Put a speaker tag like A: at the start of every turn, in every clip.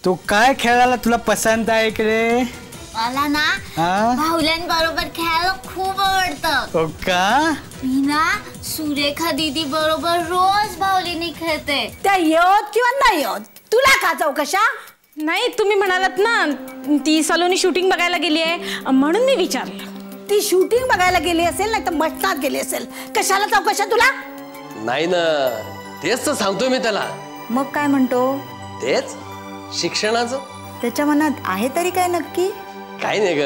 A: तू काय खेळायला तुला पसंत आहे इकडे?
B: मला ना भावल्यांबरोबर खेळायला खूप आवडतं.
A: हो का?
B: मी ना सुरेखा दीदी बरोबर रोज भावलीने खेळते.
C: त्या येत किंवा नाही येत तुला का चौकशा?
D: नाही, तुम्ही म्हणालात ना ती सलोनी शूटिंग बघायला गेली आहे म्हणून मी विचारलं.
C: ती शूटिंग बघायला गेली असेल नाही तर मटणात गेली असेल. कशाला चौकशा तुला?
E: नाही ना, तेच तर सांगतोय मी त्याला.
C: मग काय म्हणतो?
E: तेच शिक्षणाचं.
C: त्याच्या मनात आहे तरी काय नक्की?
E: काय नाही ग,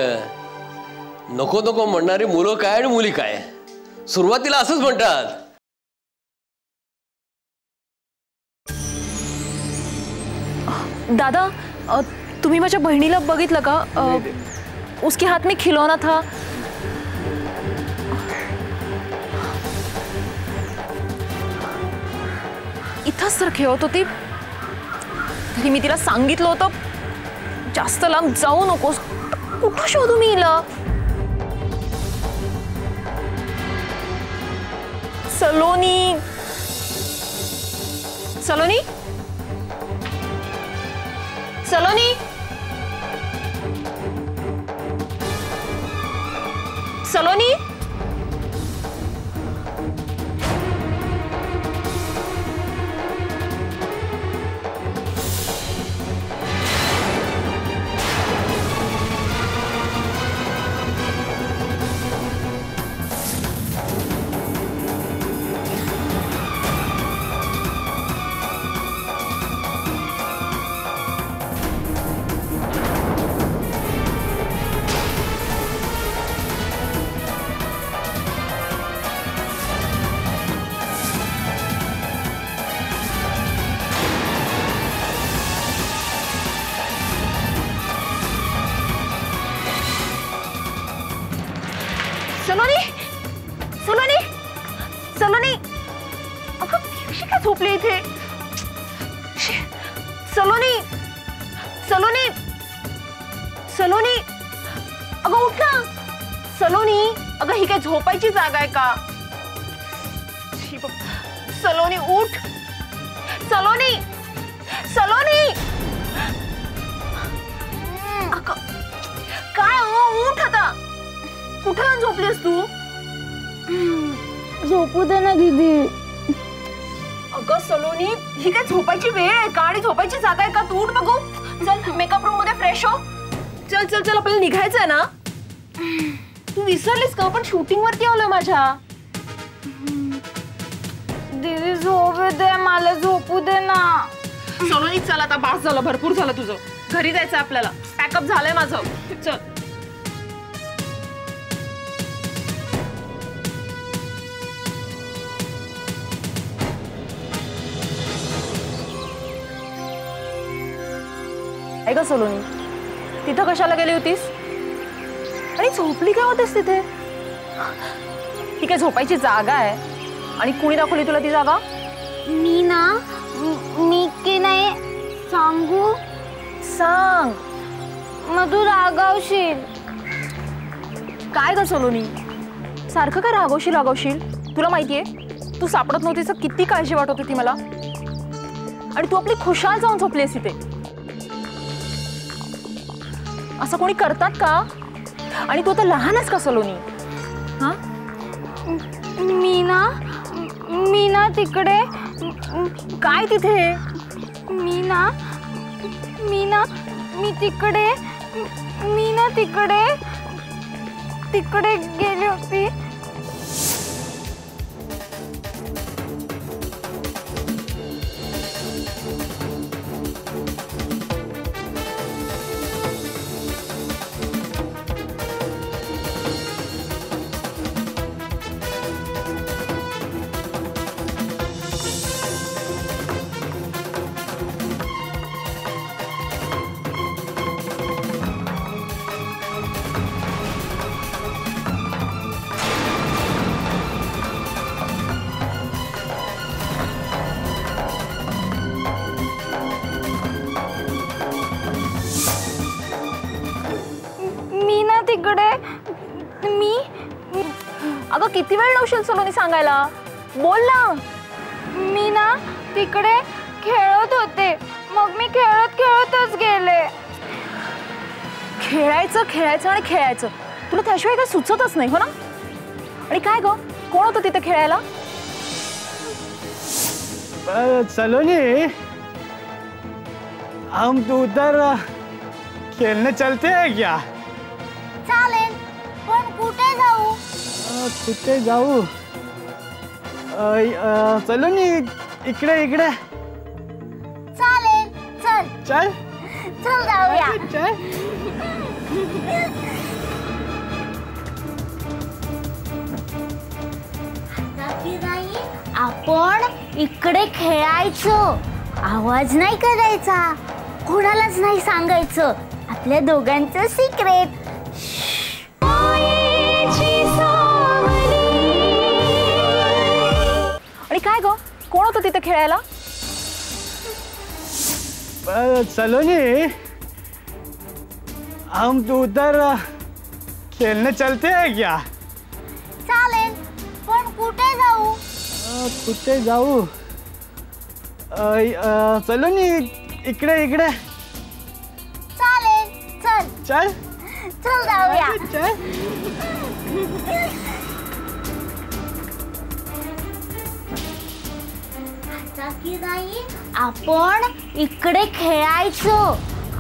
E: नको नको म्हणणारी मुलं काय आणि मुली काय सुरुवातीला असंच म्हणतात.
D: दादा, तुम्ही माझ्या बहिणीला बघितलं का? उसके हाथ में खिलौना था. इथंच तर खेळत होती. तरी मी तिला सांगितलं होतं जास्त लांब जाऊ नकोस. कुठं शोधू मी हिला? सलोनी, सलोनी, सलोनी, सलोनी. सलोनी, सलोनी, सलोनी, अगं कशी काय झोपली इथे? सलोनी, सलोनी, सलोनी, अगं उठ ना. सलोनी, अगं ही काय झोपायची जागा आहे का? सलोनी उठ. सलोनी, सलोनी, अगं काय उठ आता. कुठं झोपलीस तू?
B: झोपू दे ना दीदी.
D: अगं सलोनी, ही काय झोपायची वेळ आहे का आणि झोपायची जागा आहे का? तू उठ बघू. चल मेकअप रूम मध्ये फ्रेश हो. चल चल चल, आपल्याला निघायचंय ना. तू विसरलीस का? आपण शूटिंग वरती आलोय माझ्या.
B: दीदी झोपू दे, मला झोपू दे ना.
D: सलोनी चल आता, बास झालं, भरपूर झालं तुझं. घरी जायचं आपल्याला. पॅकअप झालंय माझं. चल. ऐका सलोनी, तिथं कशाला गेली होतीस आणि झोपली काय होतेस तिथे? ती काय झोपायची जागा आहे? आणि कुणी दाखवली तुला ती जागा?
B: मी ना, मी की नाही सांगू?
D: सांग.
B: मग तू रागावशील.
D: काय ग सलोनी, सारखं काय रागवशील रागवशील? तुला माहितीये तू सापडत नव्हतीस किती काळजी वाटत होती मला. आणि तू आपली खुशाल जाऊन झोपलीस इथे. असं कोणी करतात का? आणि तू आता लहानच का सलोनी? हा
B: मीना तिकडे.
D: काय तिथे?
B: मीना मी तिकडे. मीना तिकडे गेली होती. तिकडे मी.
D: अगं किती वेळ लावशील सलोनी सांगायला? बोल ना.
B: मीना तिकडे खेळत होते. मग मी खेळतच गेले.
D: खेळायचं आणि खेळायचं. तुला त्याशिवाय काय सुचतच नाही हो ना? आणि काय ग, कोण होतं तिथे खेळायला?
A: सलोनी, हम तो उधर खेलने चलते हैं क्या?
B: चालेल, पण कुठे जाऊ?
A: कुठे जाऊ? सलोनी, इकडे.
B: चालेल, चल जाऊया. आपण इकडे खेळायचं. आवाज नाही करायचा, कोणालाच नाही सांगायचं. आपल्या दोघांचं सिक्रेट.
D: आणि काय ग, कोण होतं तिथे खेळायला?
A: सलोनी, हम तो उधर खेलने चलते हैं क्या?
B: चालेल, पण कुठे जाऊ?
A: सलोनी, इकडे.
B: चालेल,
A: चल
B: जाऊया. आपण इकडे खेळायचं.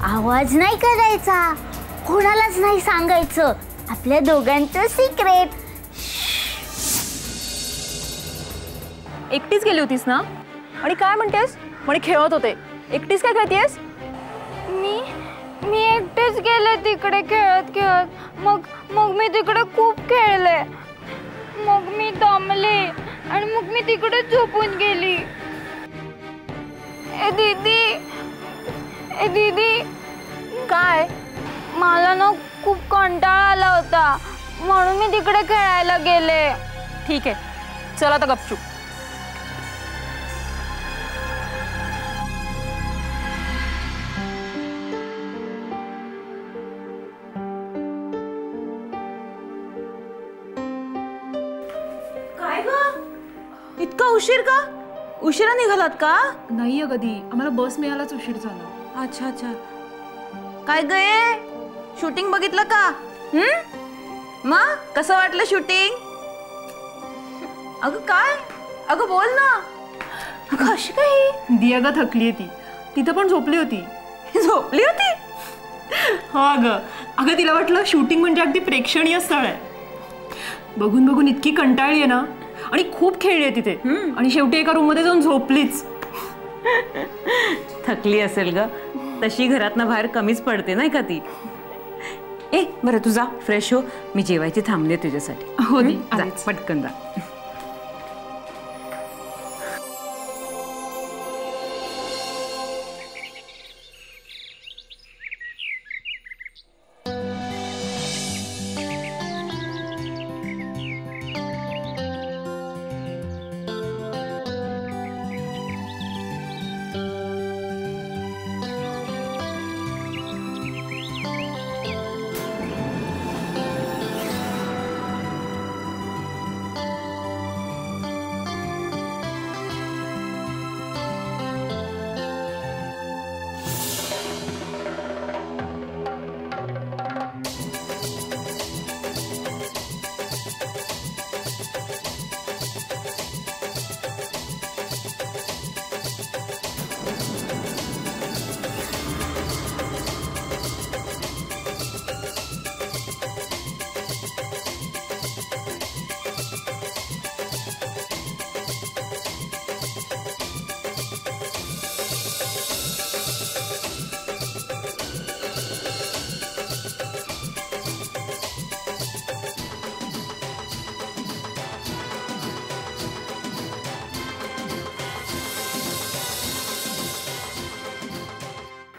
B: आवाज नाही करायचा, कोणालाच नाही सांगायचं. आपल्या दोघांचं सिक्रेट.
D: एकटीच गेली होतीस ना? आणि काय म्हणतेस? म्हणे खेळत होते. एकटीच काय खेळतेस?
B: मी एकटेच गेले तिकडे खेळत. मग मी तिकडे खूप खेळले. मग मी दमले आणि मग मी तिकडे झोपून गेली. ए दीदी,
D: काय?
B: मला ना खूप कंटाळा आला होता, म्हणून मी तिकडे खेळायला गेले.
D: ठीक आहे, चल आता गपचूप.
C: काय ग, इतका उशीर का? उशिरा निघालात का?
D: नाही अगदी, आम्हाला बस मिळायलाच उशीर झाला.
C: अच्छा. काय ग, शूटिंग बघितलं का? मग कसं वाटलं शूटिंग? अगं काय? अगं बोल ना. अगं अशी काय?
D: दी अगं थकली ती. तिथं पण झोपली होती.
C: झोपली होती?
D: हो अगं तिला वाटलं शूटिंग म्हणजे अगदी प्रेक्षणीय स्थळ आहे. बघून इतकी कंटाळली आहे ना. आणि खूप खेळली आहे तिथे. आणि शेवटी एका रूम मध्ये जाऊन झोपलीच.
C: थकली असेल ग, तशी घरातनं बाहेर कमीच पडते नाही का ती. बरं तुझा फ्रेश हो, मी जेवायची थांबले तुझ्यासाठी.
D: हो दी,
C: पटकन जा.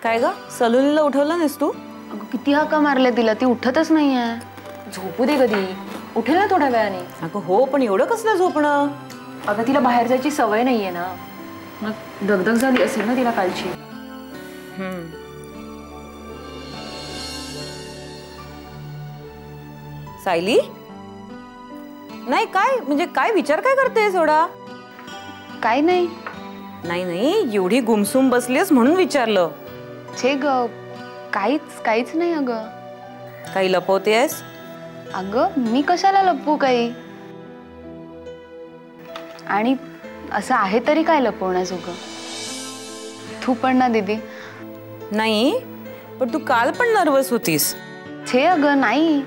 C: काय ग सलोनीला उठवलं नाहीस तू?
D: अगं किती हाका मारले तिला, ती उठतच नाहीये. झोपू दे कधी, उठेल ना थोड्या वेळाने.
C: अगं हो, पण एवढं कसलं झोपणं?
D: अगं तिला बाहेर जायची सवय नाहीये ना, मग दगदग झाली असेल ना तिला कालची.
C: सायली नाही काय म्हणजे काय विचार काय करतेस एवढा?
D: काय नाही.
C: नाही नाही एवढी गुमसुम बसलीस म्हणून विचारलं.
D: छे ग, काहीच नाही अगं.
C: काही लपवतेस?
D: अगं मी कशाला लपवू काही, आणि असं आहे तरी काय लपवण्याजोगं. तू पण ना दीदी.
C: नाही पण तू काल पण नर्वस होतीस.
D: छे अगं नाही.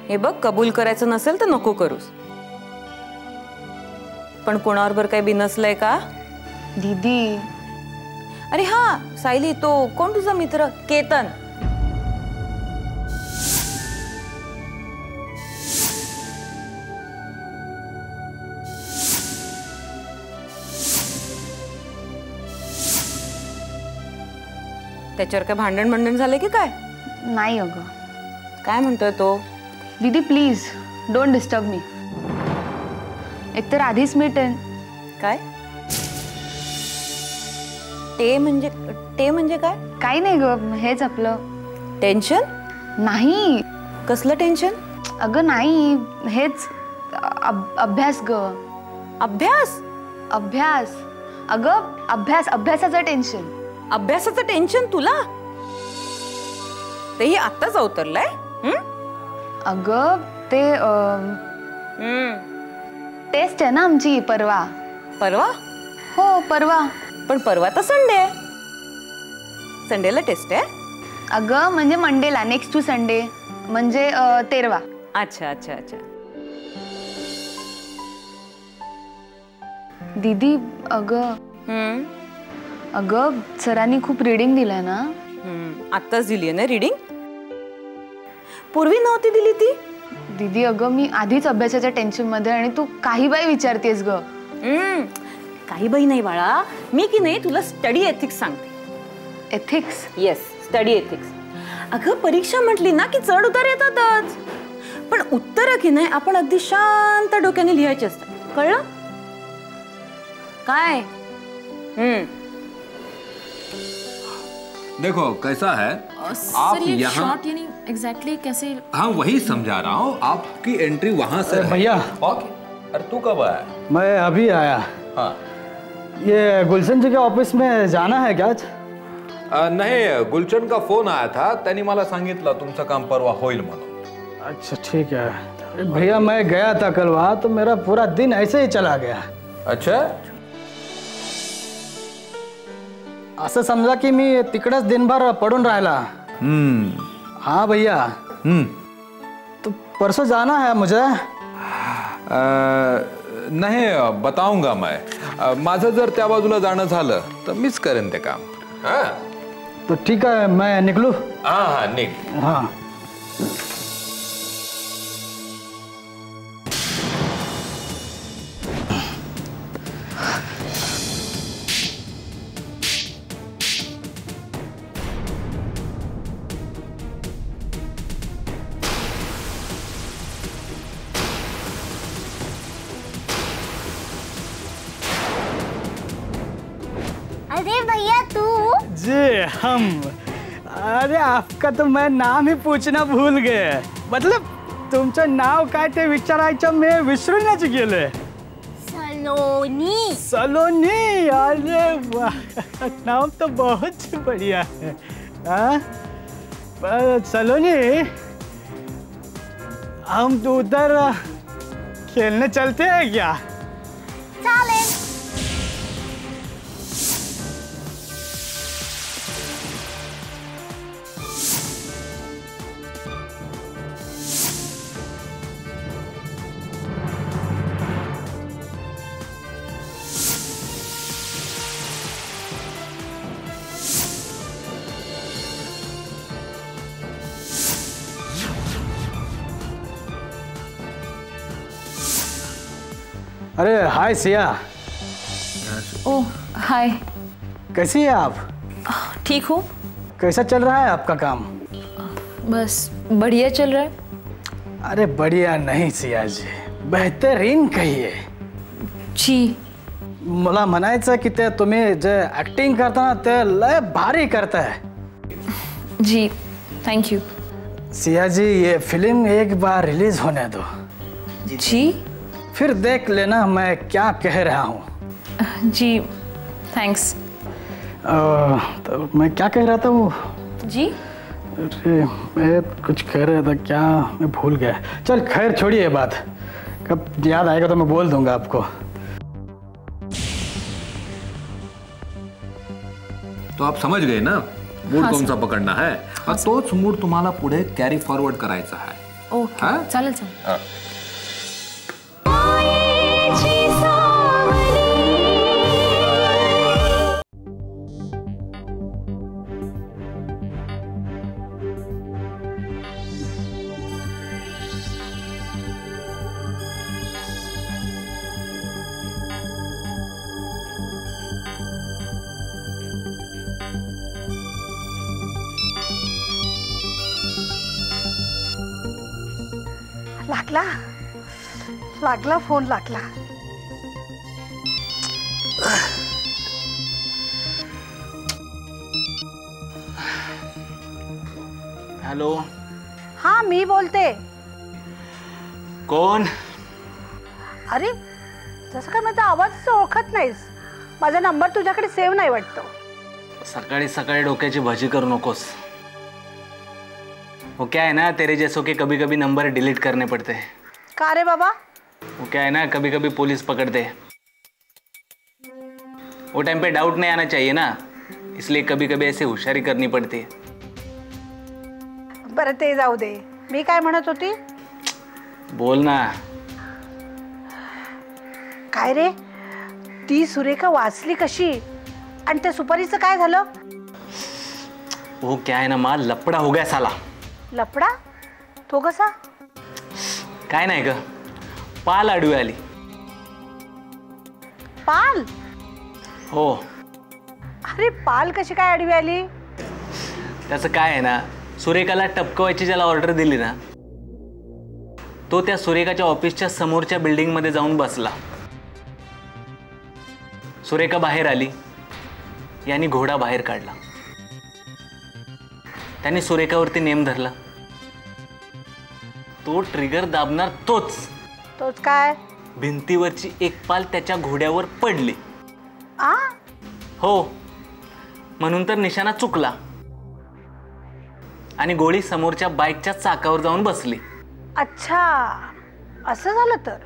C: हे बघ कबूल करायचं नसेल तर नको करूस. पण कोणाबरोबर काही बिनसलंय का
D: दीदी?
C: अरे हा सायली, तो कोण तुझा मित्र केतन? त्याच्यावर काय भांडण झाले की काय?
D: नाही अगं.
C: काय म्हणतोय तो?
D: दीदी प्लीज डोंट डिस्टर्ब मी. एकतर आधीच मी
C: काय ते म्हणजे काय?
D: काही नाही ग, हेच आपलं
C: टेन्शन.
D: नाही.
C: कसलं टेन्शन?
D: अगं नाही, हेच अभ्यास ग.
C: अभ्यास?
D: अभ्यास अगं, अभ्यासाचं टेन्शन.
C: अभ्यासाचं टेन्शन तुला? तेही आत्ताच अवतरलंय?
D: अगं ते टेस्ट आहे ना आमची परवा.
C: परवा?
D: हो परवा.
C: पण परवा तर संडे आहे. संडेला टेस्ट आहे?
D: अगं म्हणजे मंडेला, नेक्स्ट टू संडे म्हणजे 13वा.
C: अच्छा अच्छा अच्छा.
D: दीदी अगं सरांनी खूप रीडिंग दिलंय ना.
C: आत्ताच दिली आहे ना रीडिंग? पूर्वी नव्हती दिली ती?
D: दीदी अगं मी आधीच अभ्यासाच्या टेन्शन मध्ये, आणि तू काही बाई विचारतेस ग.
C: काही बाई नाही बाळा, मी की नाही तुला स्टडी एथिक्स सांगते.
D: एथिक्स?
C: Yes, study ethics. अगं परीक्षा म्हटली ना की चढ उतार येतातच, पण उत्तर की नाही आपण अगदी शांत डोक्याने लिहायची असतात. कळलं काय?
F: देखो कैसा है, आप यहाँ
D: एग्जैक्टली कैसे?
F: हाँ वही समझा रहा हूँ, आपकी एंट्री वहाँ से है।
A: भैया
F: ओके। अरे तू कब आया?
A: मैं अभी आया।
F: हाँ
A: ये गुलशन जी के ऑफिस में जाना है क्या आज?
F: नाही, गुलशन का फोन आया था, त्यांनी मला सांगितलं तुमचं काम परवा होईल म्हणून.
A: अच्छा ठीक है. अरे भैया मैं गया था कल वहाँ, तो मेरा पूरा दिन ऐसे ही चला गया.
F: अच्छा,
A: असं समजा की मी तिकडेच दिनभर पडून राहिला. हाँ भैया. तो परसों जाना है मुझे.
F: नाही बताऊंगा मैं, माझं जर त्या बाजूला जाणं झालं तर मीच करेन ते काम. हाँ
A: तो ठीक है, मैं निकलूँ?
F: हाँ हाँ निघ.
A: हाँ.
B: अरे भैया तू?
A: जी हम. अरे आपका तो मैं नाम ही पूछना भूल गए. मतलब तुमचं नाव काय ते विचारायचं मी विसरूनच गेले.
B: सलोनी.
A: सलोनी. अरे वाह, नाम तो बहुत बढ़िया है. हाँ सलोनी, हम तो उधर खेलने चलते हैं क्या?
B: चालेल.
A: अरे हाय सिया.
D: ओह हाय.
A: कैसी है आप?
D: ठीक हूँ.
A: कैसा चल रहा है आपका काम?
G: बस बढ़िया चल रहा है.
A: अरे बढ़िया नाही सियाजी, बेहतरीन कहिए.
G: जी.
A: मला म्हणायचं की ते तुम्ही जे ऍक्टिंग करताना ते लय भारी करताय.
G: जी थैंक यू.
A: सियाजी ये फिल्म एक बार रिलीज होने दो.
G: जी.
A: फिर देख लेना मैं क्या कह रहा हूँ.
G: जी थैंक्स.
A: तो मैं क्या कह रहा था वो?
G: जी.
A: अरे मैं कुछ कह रहा था, क्या मैं भूल गया. चल खैर छोड़िए बात, कब याद आएगा तो मैं बोल दूंगा आपको.
F: तो आप समझ गए ना मूड कौन सा पकडना है. तोच मूड तुम्हाला पुढे कॅरी फॉरवर्ड करायचा आहे.
G: ओके
F: हाँ?
G: चालेल चालेल.
H: लागला लागला फोन लागला.
I: हॅलो.
H: हा मी बोलते.
I: कोण?
H: अरे जसं काय माझा आवाज ओळखत नाहीस. माझा नंबर तुझ्याकडे सेव्ह नाही वाटतो.
I: सकाळी सकाळी डोक्याची भाजी करू नकोस. वो क्या है ना, तेरे जैसों के कभी कभी नंबर डिलीट करने पड़ते हैं.
H: का रे बाबा?
I: वो क्या है ना, कभी कभी पुलिस पकड़ते हैं. वो टाइम पे डाउट नहीं आना चाहिए ना, इसलिए कभी कभी ऐसे होशियारी करनी पड़ती है.
H: बरं ते जाऊ दे. मी काय म्हणत होती?
I: बोल ना.
H: काय रे, ती सुरेखा वाचली कशी आणि त्या सुपारीचं काय झालं?
I: वो क्या है ना माँ, लपड़ा हो गया साला.
H: लपडा? तो कसा?
I: काय नाही ग, पाल आडवी आली.
H: पाल?
I: हो.
H: अरे पाल कशी काय आडवी आली?
I: त्याचं काय आहे ना, सुरेखाला टपकवायची ज्याला ऑर्डर दिली ना, तो त्या सुरेखाच्या ऑफिसच्या समोरच्या बिल्डिंगमध्ये जाऊन बसला. सुरेखा बाहेर आली, यांनी घोडा बाहेर काढला. त्यांनी सुरेखावरती नेम धरला. तो ट्रिगर दाबणार तोच
H: काय?
I: भिंतीवरची एक पाल त्याच्या घोड्यावर पडली.
H: आ?
I: हो, म्हणून तर निशाणा चुकला आणि गोळी समोरच्या बाईकच्या चाकावर जाऊन बसली.
H: अच्छा, असं झालं तर.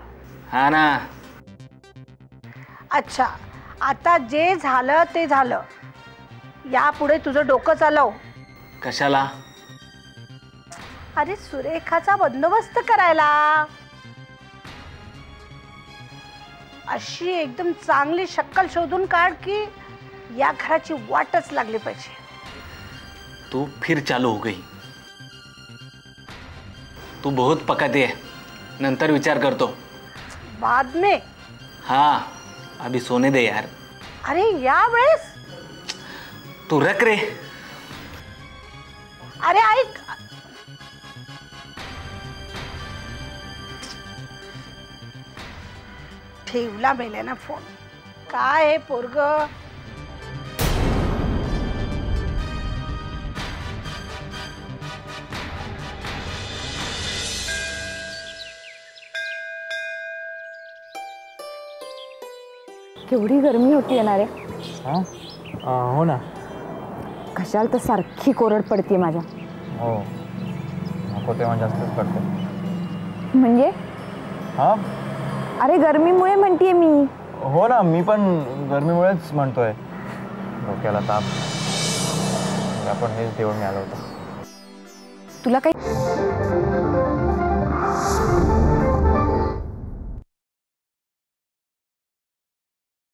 I: हा ना.
H: अच्छा, आता जे झालं ते झालं. यापुढे तुझं डोकं चालव.
I: कशाला?
H: अरे सुरेखाचा बंदोबस्त करायला. अशी एकदम चांगली शक्कल शोधून काढ की या घराची वाटच लागली पाहिजे.
I: तू फिर चालू हो गई. तू बहुत पकाती है, नंतर विचार करतो.
H: बाद में?
I: हाँ, अभी सोने दे यार.
H: अरे या वेळेस?
I: तू रख रे.
H: अरे ऐक, ठेवला मेल्याना फोन. काय आहे पोरग?
J: केवढी गरमी होती ना रे.
K: हो ना.
J: कशाला तर सारखी कोरड पडते माझ्या.
K: हो, नको तेव्हा जास्तच पडते.
J: म्हणजे?
K: हा,
J: अरे गरमीमुळे म्हणतेय मी.
K: हो ना, मी पण गरमीमुळेच म्हणतोय. डोक्याला ताप. आपण हेच देऊन मिळालं होतं.
J: तुला काही